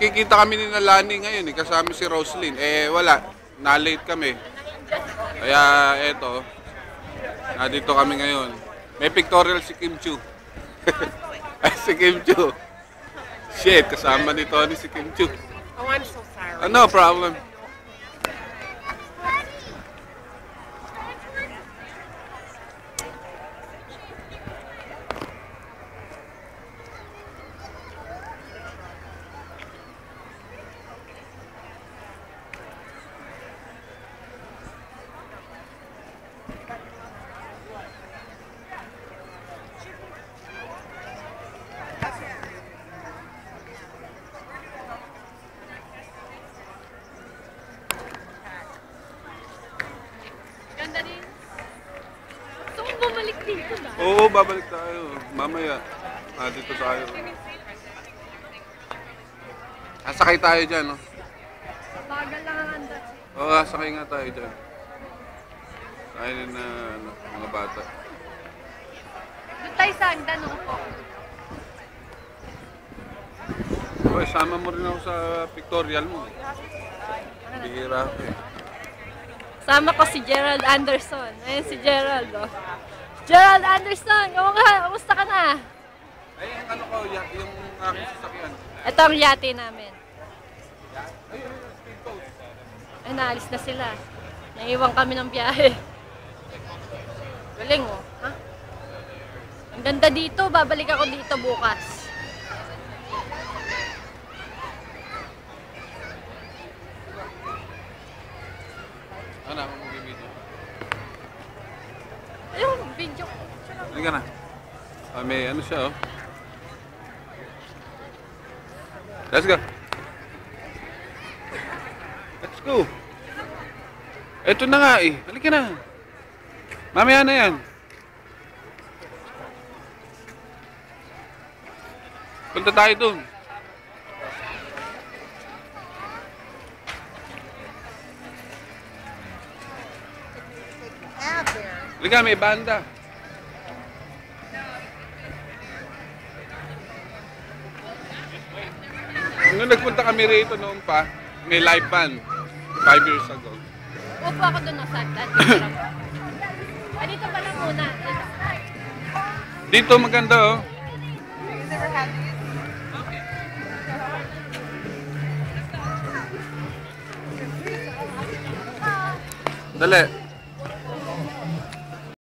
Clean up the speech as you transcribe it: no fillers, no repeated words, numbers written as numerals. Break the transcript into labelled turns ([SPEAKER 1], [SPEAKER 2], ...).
[SPEAKER 1] Magkikita kami ni Nalani ngayon eh, kasama si Roslyn. Eh wala, na-late kami. Kaya eto, nandito kami ngayon. May pictorial si Kim Chu. Ay, si Kim Chu. Shit, kasama ni Tony si Kim Chu.
[SPEAKER 2] Oh, I'm so sorry.
[SPEAKER 1] No problem.
[SPEAKER 2] Ganda rin. Gusto mong bumalik dito ba?
[SPEAKER 1] Oo, babalik tayo. Mamaya. Dito tayo. Sakay tayo dyan, no?
[SPEAKER 2] Bagal lang ang handa.
[SPEAKER 1] Oo, sakay nga tayo dyan. Tayo na mga bata.
[SPEAKER 2] Doon tayo sa hagdan, po.
[SPEAKER 1] Oy, sama mo rin ako sa pictorial mo. Bihira ako eh.
[SPEAKER 2] Sama ko si Gerald Anderson. Ayun si Gerald, oh. Gerald Anderson! Kamusta ka na?
[SPEAKER 1] Ay, yung ano ko, yung aking sasakyan.
[SPEAKER 2] Ito ang yate namin.
[SPEAKER 1] Ay, speedboat.
[SPEAKER 2] Ay, naalis na sila. Naiwan kami ng biyahe. Galing, oh. Ha? Ang ganda dito. Babalik ako dito bukas.
[SPEAKER 1] Ano, ako mag-video.
[SPEAKER 2] Ayun, video.
[SPEAKER 1] Halika na. May ano siya, oh. Let's go. Let's go. Ito na nga eh. Halika na. Mamaya na yan. Punta tayo dun. Halika, may banda. Nung nagpunta kami rito noon pa, may live band 5 years ago.
[SPEAKER 2] Upo ako doon sa hagdan. Dito pa lang muna.
[SPEAKER 1] Dito maganda, oh. Dali.